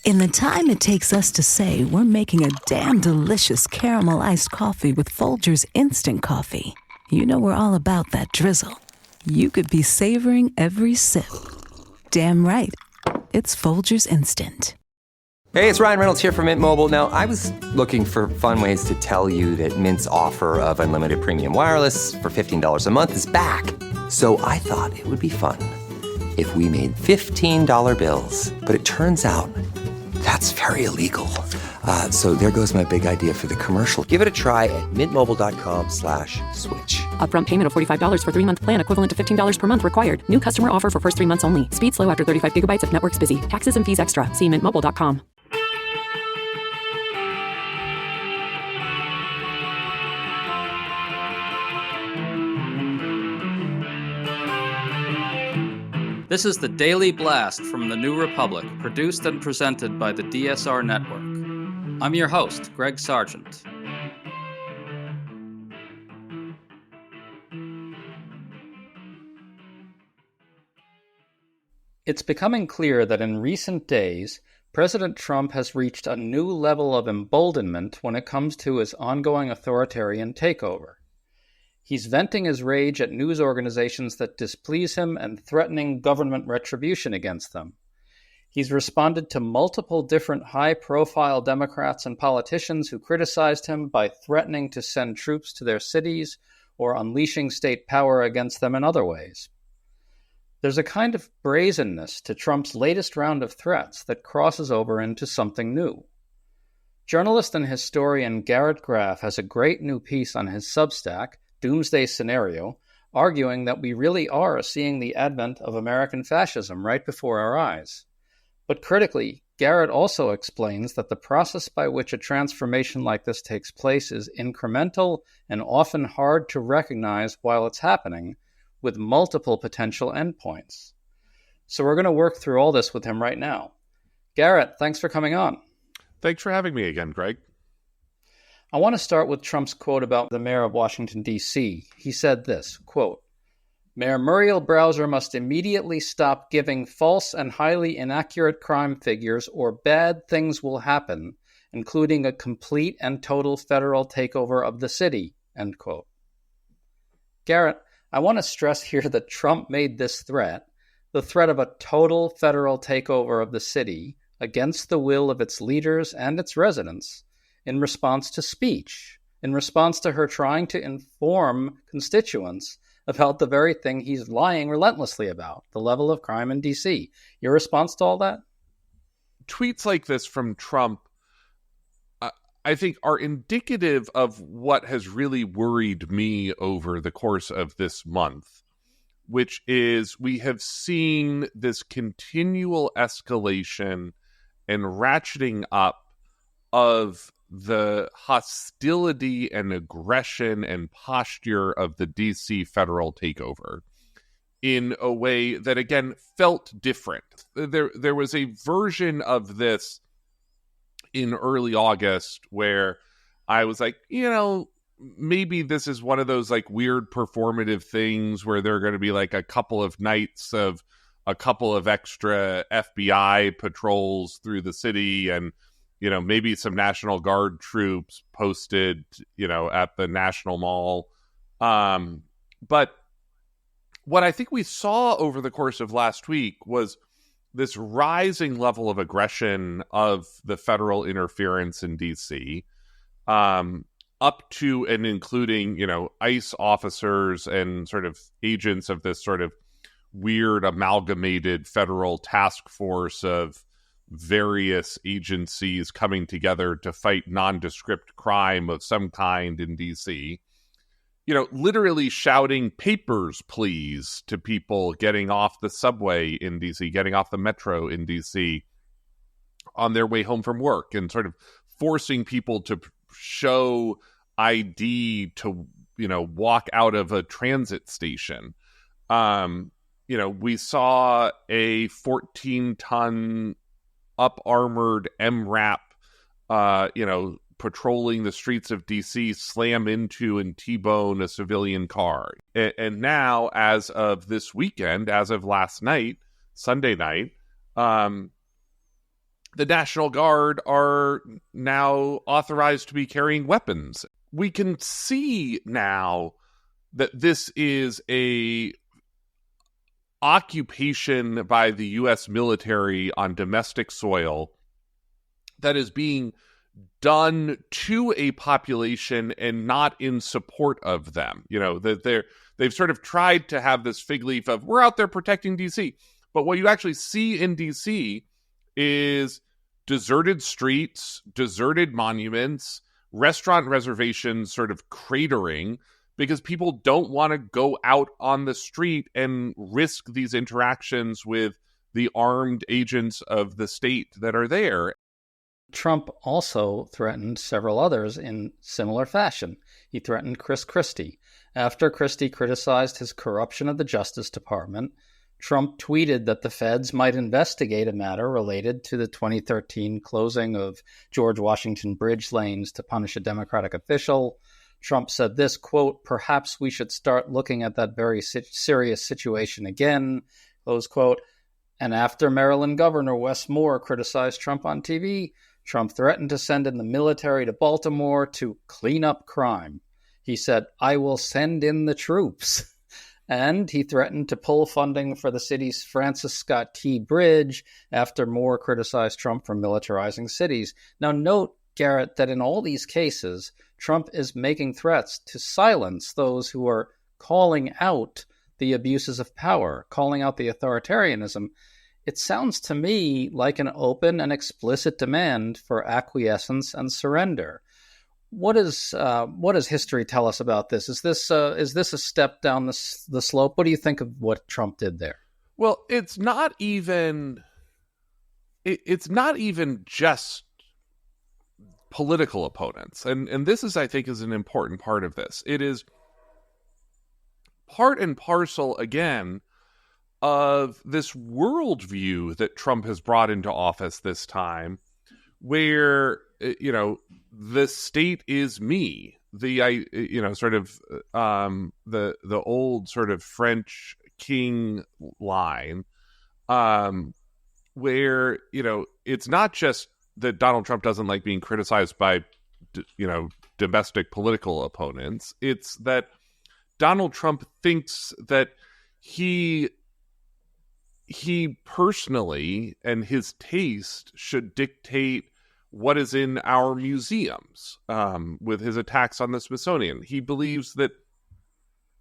In the time it takes us to say we're making a damn delicious caramel iced coffee with Folgers Instant Coffee, you know we're all about that drizzle. You could be savoring every sip. Damn right. It's Folgers Instant. Hey, it's Ryan Reynolds here from Mint Mobile. Now, I was looking for fun ways to tell you that Mint's offer of unlimited premium wireless for $15 a month is back. So I thought it would be fun if we made $15 bills. But it turns out that's very illegal. So there goes my big idea for the commercial. Give it a try at mintmobile.com/switch. Upfront payment of $45 for 3-month plan, equivalent to $15 per month required. New customer offer for first 3 months only. Speed slow after 35 gigabytes if network's busy. Taxes and fees extra. See mintmobile.com. This is the Daily Blast from the New Republic, produced and presented by the DSR Network. I'm your host, Greg Sargent. It's becoming clear that in recent days, President Trump has reached a new level of emboldenment when it comes to his ongoing authoritarian takeover. He's venting his rage at news organizations that displease him and threatening government retribution against them. He's responded to multiple different high-profile Democrats and politicians who criticized him by threatening to send troops to their cities or unleashing state power against them in other ways. There's a kind of brazenness to Trump's latest round of threats that crosses over into something new. Journalist and historian Garrett Graff has a great new piece on his Substack, Doomsday Scenario, arguing that we really are seeing the advent of American fascism right before our eyes. But critically, Garrett also explains that the process by which a transformation like this takes place is incremental and often hard to recognize while it's happening, with multiple potential endpoints. So we're going to work through all this with him right now. Garrett, thanks for coming on. Thanks for having me again, Greg. I want to start with Trump's quote about the mayor of Washington, D.C. He said this, quote, "Mayor Muriel Browser must immediately stop giving false and highly inaccurate crime figures or bad things will happen, including a complete and total federal takeover of the city," end quote. Garrett, I want to stress here that Trump made this threat, the threat of a total federal takeover of the city, against the will of its leaders and its residents, in response to speech, in response to her trying to inform constituents about the very thing he's lying relentlessly about, the level of crime in D.C. Your response to all that? Tweets like this from Trump, I think, are indicative of what has really worried me over the course of this month, which is we have seen this continual escalation and ratcheting up of the hostility and aggression and posture of the DC federal takeover in a way that, again, felt different. There was a version of this in early August where I was like, maybe this is one of those like weird performative things where there are going to be like a couple of nights of a couple of extra FBI patrols through the city and maybe some National Guard troops posted, at the National Mall. But what I think we saw over the course of last week was this rising level of aggression of the federal interference in D.C., up to and including, ICE officers and sort of agents of this sort of weird amalgamated federal task force of various agencies coming together to fight nondescript crime of some kind in DC, literally shouting "papers, please" to people getting off the subway in DC, getting off the metro in DC on their way home from work, and sort of forcing people to show ID to, walk out of a transit station. We saw a 14-ton up-armored MRAP, patrolling the streets of D.C., slam into and T-bone a civilian car. And now, as of this weekend, as of last night, Sunday night, the National Guard are now authorized to be carrying weapons. We can see now that this is a occupation by the U.S. military on domestic soil that is being done to a population and not in support of them. You know, that they've sort of tried to have this fig leaf of, we're out there protecting D.C. But what you actually see in D.C. is deserted streets, deserted monuments, restaurant reservations sort of cratering because people don't want to go out on the street and risk these interactions with the armed agents of the state that are there. Trump also threatened several others in similar fashion. He threatened Chris Christie. After Christie criticized his corruption of the Justice Department, Trump tweeted that the feds might investigate a matter related to the 2013 closing of George Washington Bridge lanes to punish a Democratic official. Trump said this, quote, "Perhaps we should start looking at that very serious situation again," close quote. And after Maryland Governor Wes Moore criticized Trump on TV, Trump threatened to send in the military to Baltimore to clean up crime. He said, "I will send in the troops." And he threatened to pull funding for the city's Francis Scott Key Bridge after Moore criticized Trump for militarizing cities. Now note, Garrett, that in all these cases, Trump is making threats to silence those who are calling out the abuses of power, calling out the authoritarianism. It sounds to me like an open and explicit demand for acquiescence and surrender. What does history tell us about this? Is this a step down the slope? What do you think of what Trump did there? Well, it's not even just political opponents, and this is, I think, is an important part of this. It is part and parcel again of this worldview that Trump has brought into office this time, where the state is me. The old sort of French king line, where it's not just that Donald Trump doesn't like being criticized by domestic political opponents. It's that Donald Trump thinks that he personally and his taste should dictate what is in our museums, with his attacks on the Smithsonian. He believes that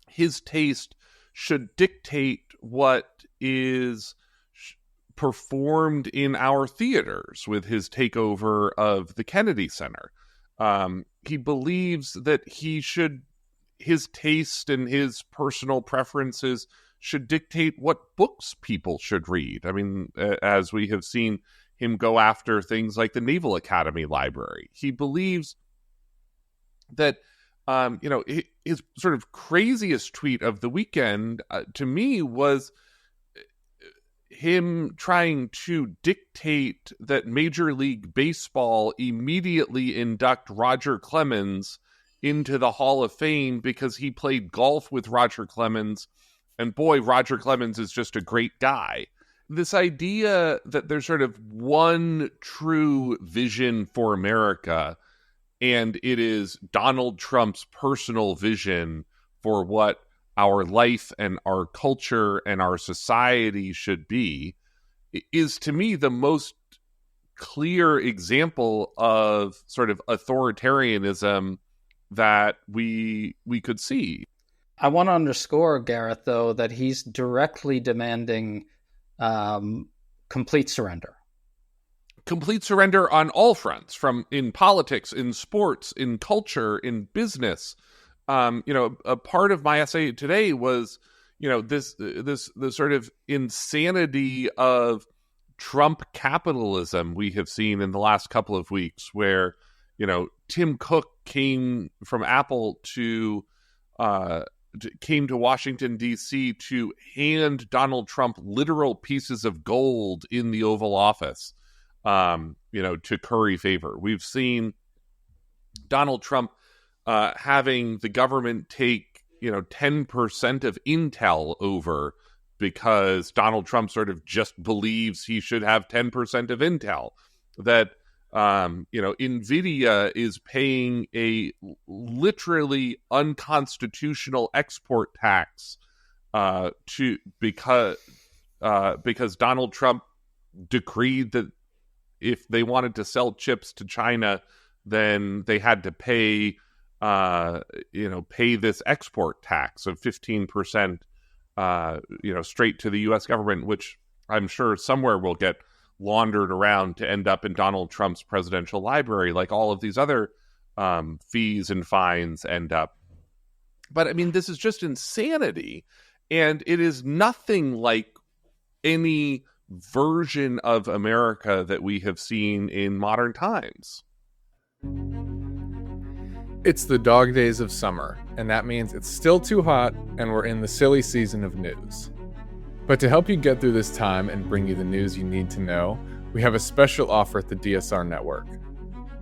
his taste should dictate what is performed in our theaters with his takeover of the Kennedy Center. He believes that his taste and his personal preferences should dictate what books people should read. I mean, as we have seen him go after things like the Naval Academy Library. He believes that, his sort of craziest tweet of the weekend, to me, was him trying to dictate that Major League Baseball immediately induct Roger Clemens into the Hall of Fame because he played golf with Roger Clemens, and boy, Roger Clemens is just a great guy. This idea that there's sort of one true vision for America, and it is Donald Trump's personal vision for what our life and our culture and our society should be, is to me the most clear example of sort of authoritarianism that we could see. I want to underscore, Garrett, though, that he's directly demanding complete surrender. Complete surrender on all fronts, from in politics, in sports, in culture, in business. A part of my essay today was, this sort of insanity of Trump capitalism we have seen in the last couple of weeks, where, Tim Cook came from Apple came to Washington, D.C. to hand Donald Trump literal pieces of gold in the Oval Office, to curry favor. We've seen Donald Trump having the government take, 10% of Intel over because Donald Trump sort of just believes he should have 10% of Intel. that NVIDIA is paying a literally unconstitutional export tax because Donald Trump decreed that if they wanted to sell chips to China, then they had to pay this export tax of 15%, straight to the U.S. government, which I'm sure somewhere will get laundered around to end up in Donald Trump's presidential library, like all of these other fees and fines end up. But I mean, this is just insanity. And it is nothing like any version of America that we have seen in modern times. It's the dog days of summer, and that means it's still too hot and we're in the silly season of news. But to help you get through this time and bring you the news you need to know, we have a special offer at the DSR Network.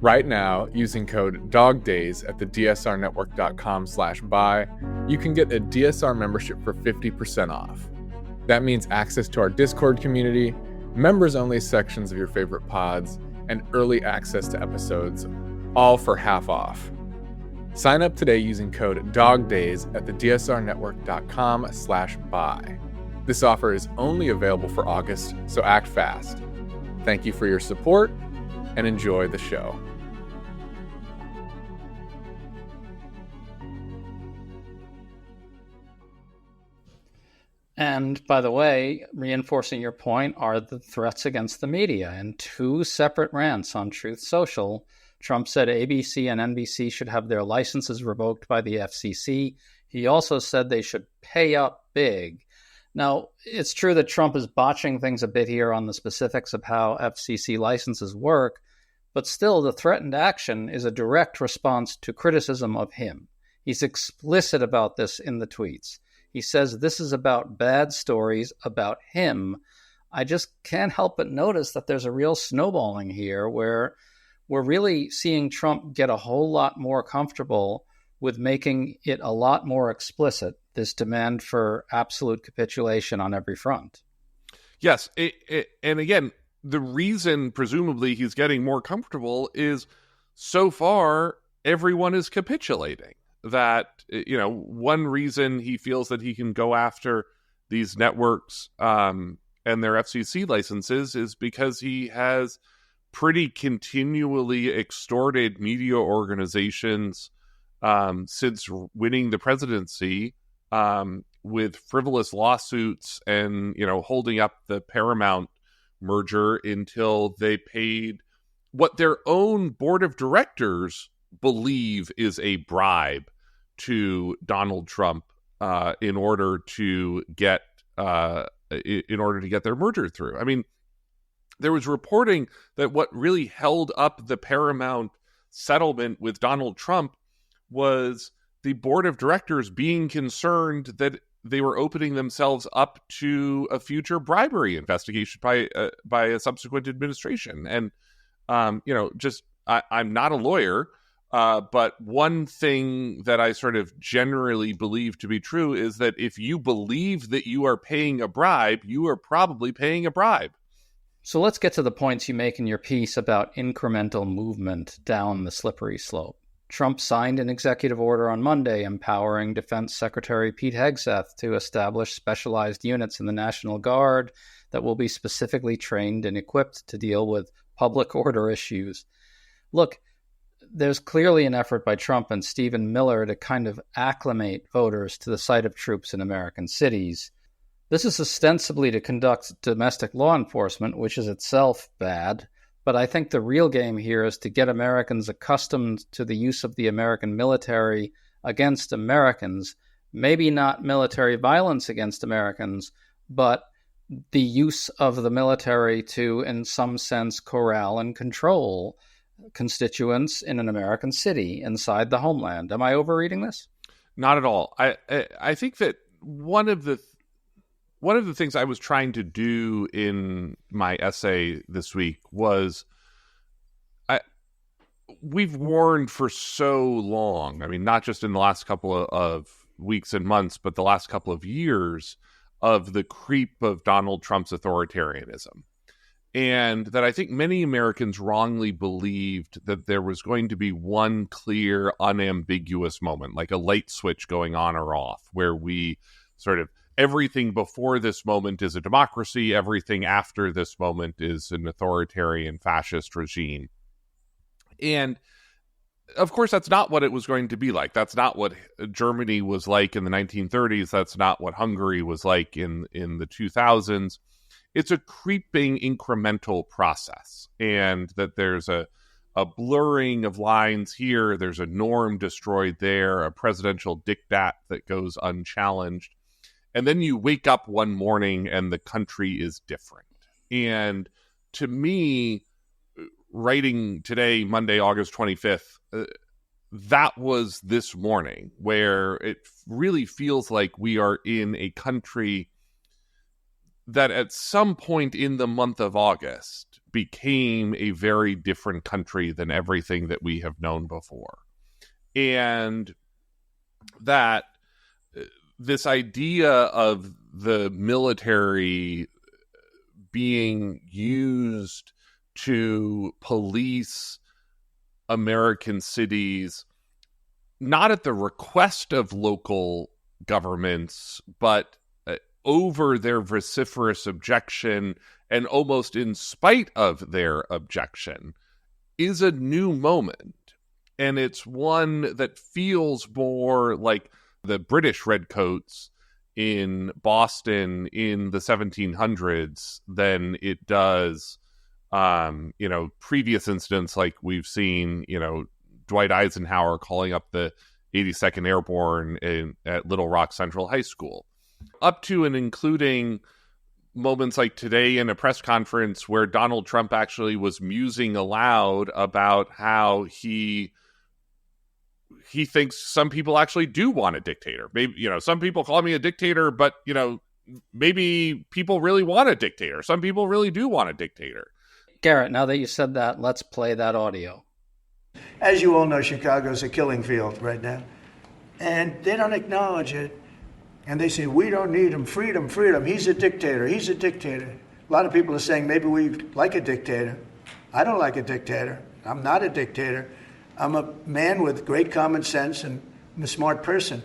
Right now, using code DOGDAYS at the dsrnetwork.com/buy, you can get a DSR membership for 50% off. That means access to our Discord community, members-only sections of your favorite pods, and early access to episodes, all for half off. Sign up today using code DOGDAYS at the dsrnetwork.com/buy. This offer is only available for August, so act fast. Thank you for your support, and enjoy the show. And by the way, reinforcing your point are the threats against the media. In two separate rants on Truth Social, Trump said ABC and NBC should have their licenses revoked by the FCC. He also said they should pay up big. Now, it's true that Trump is botching things a bit here on the specifics of how FCC licenses work, but still the threatened action is a direct response to criticism of him. He's explicit about this in the tweets. He says this is about bad stories about him. I just can't help but notice that there's a real snowballing here where we're really seeing Trump get a whole lot more comfortable with making it a lot more explicit, this demand for absolute capitulation on every front. Yes. And again, the reason presumably he's getting more comfortable is so far everyone is capitulating. That, one reason he feels that he can go after these networks and their FCC licenses is because he has pretty continually extorted media organizations since winning the presidency with frivolous lawsuits and, holding up the Paramount merger until they paid what their own board of directors believe is a bribe to Donald Trump in order to get their merger through. I mean, there was reporting that what really held up the Paramount settlement with Donald Trump was the board of directors being concerned that they were opening themselves up to a future bribery investigation by a subsequent administration. And I'm not a lawyer, but one thing that I sort of generally believe to be true is that if you believe that you are paying a bribe, you are probably paying a bribe. So let's get to the points you make in your piece about incremental movement down the slippery slope. Trump signed an executive order on Monday empowering Defense Secretary Pete Hegseth to establish specialized units in the National Guard that will be specifically trained and equipped to deal with public order issues. Look, there's clearly an effort by Trump and Stephen Miller to kind of acclimate voters to the sight of troops in American cities. This is ostensibly to conduct domestic law enforcement, which is itself bad. But I think the real game here is to get Americans accustomed to the use of the American military against Americans, maybe not military violence against Americans, but the use of the military to, in some sense, corral and control constituents in an American city inside the homeland. Am I overreading this? Not at all. I think that one of the things I was trying to do in my essay this week was we've warned for so long, I mean, not just in the last couple of weeks and months, but the last couple of years of the creep of Donald Trump's authoritarianism. and that I think many Americans wrongly believed that there was going to be one clear, unambiguous moment, like a light switch going on or off, where we sort of, everything before this moment is a democracy, everything after this moment is an authoritarian fascist regime. And of course, that's not what it was going to be like. That's not what Germany was like in the 1930s. That's not what Hungary was like in the 2000s. It's a creeping incremental process, and that there's a blurring of lines here. There's a norm destroyed there, a presidential diktat that goes unchallenged. And then you wake up one morning and the country is different. And to me, writing today, Monday, August 25th, that was this morning, where it really feels like we are in a country that at some point in the month of August became a very different country than everything that we have known before. And that this idea of the military being used to police American cities, not at the request of local governments, but over their vociferous objection and almost in spite of their objection, is a new moment. And it's one that feels more like the British redcoats in Boston in the 1700s than it does, previous incidents like we've seen, Dwight Eisenhower calling up the 82nd Airborne at Little Rock Central High School, up to and including moments like today in a press conference where Donald Trump actually was musing aloud about how he thinks some people actually do want a dictator. Maybe, some people call me a dictator, but, maybe people really want a dictator. Some people really do want a dictator. Garrett, now that you said that, let's play that audio. As you all know, Chicago's a killing field right now. And they don't acknowledge it. And they say, we don't need him. Freedom, freedom. He's a dictator. He's a dictator. A lot of people are saying maybe we like a dictator. I don't like a dictator. I'm not a dictator. I'm a man with great common sense, and I'm a smart person.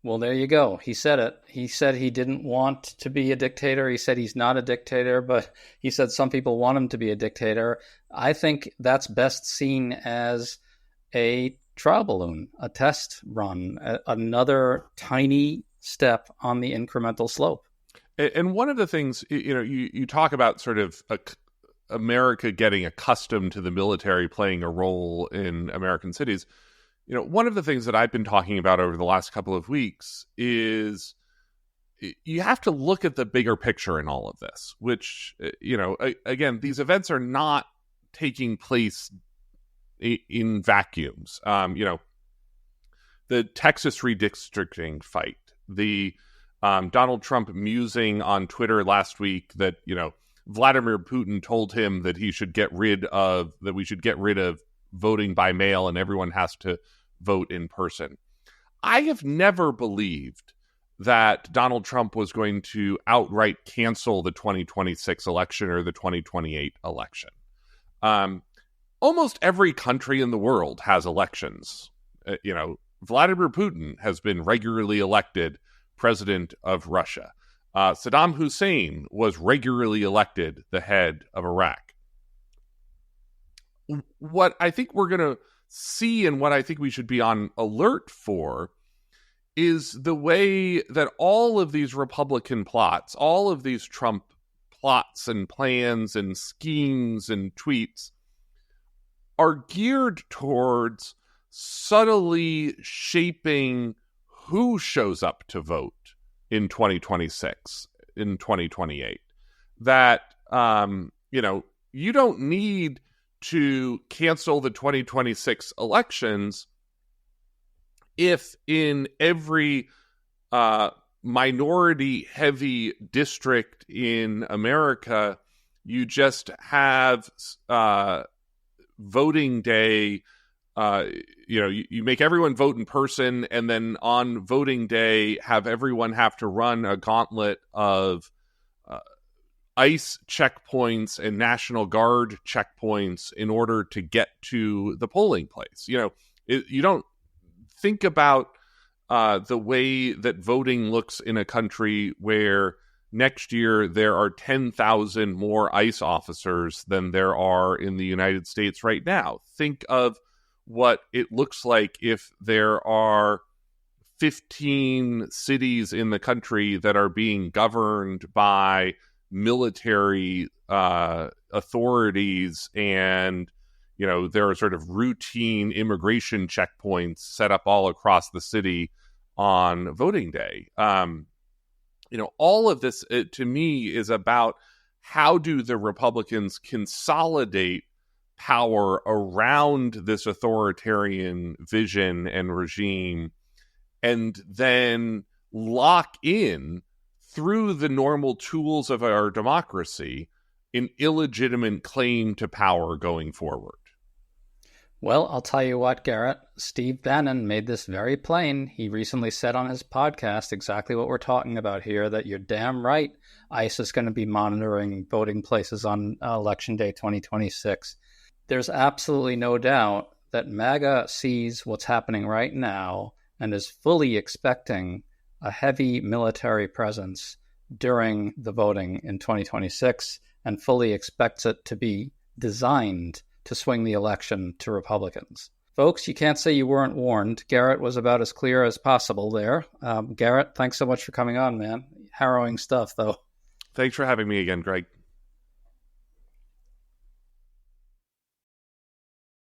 Well, there you go. He said it. He said he didn't want to be a dictator. He said he's not a dictator, but he said some people want him to be a dictator. I think that's best seen as a trial balloon, a test run, another tiny step on the incremental slope. And one of the things, you talk about sort of America getting accustomed to the military playing a role in American cities. One of the things that I've been talking about over the last couple of weeks is you have to look at the bigger picture in all of this, which, again, these events are not taking place in vacuums. The Texas redistricting fight, the Donald Trump musing on Twitter last week that, Vladimir Putin told him that we should get rid of voting by mail and everyone has to vote in person. I have never believed that Donald Trump was going to outright cancel the 2026 election or the 2028 election. Almost every country in the world has elections. Vladimir Putin has been regularly elected president of Russia. Saddam Hussein was regularly elected the head of Iraq. What I think we're going to see and what I think we should be on alert for is the way that all of these Republican plots, all of these Trump plots and plans and schemes and tweets are geared towards subtly shaping who shows up to vote in 2026, in 2028. That, you don't need to cancel the 2026 elections if in every minority-heavy district in America you just have voting day. You make everyone vote in person, and then on voting day have everyone have to run a gauntlet of ICE checkpoints and National Guard checkpoints in order to get to the polling place. You don't think about the way that voting looks in a country where next year there are 10,000 more ICE officers than there are in the United States right now. Think of what it looks like if there are 15 cities in the country that are being governed by military authorities, and there are sort of routine immigration checkpoints set up all across the city on voting day. All of this, to me, is about how do the Republicans consolidate power around this authoritarian vision and regime, and then lock in, through the normal tools of our democracy, an illegitimate claim to power going forward. Well, I'll tell you what, Garrett. Steve Bannon made this very plain. He recently said on his podcast exactly what we're talking about here, that you're damn right ICE is going to be monitoring voting places on Election Day 2026. There's absolutely no doubt that MAGA sees what's happening right now and is fully expecting a heavy military presence during the voting in 2026, and fully expects it to be designed to swing the election to Republicans. Folks, you can't say you weren't warned. Garrett was about as clear as possible there. Garrett, thanks so much for coming on, man. Harrowing stuff, though. Thanks for having me again, Greg.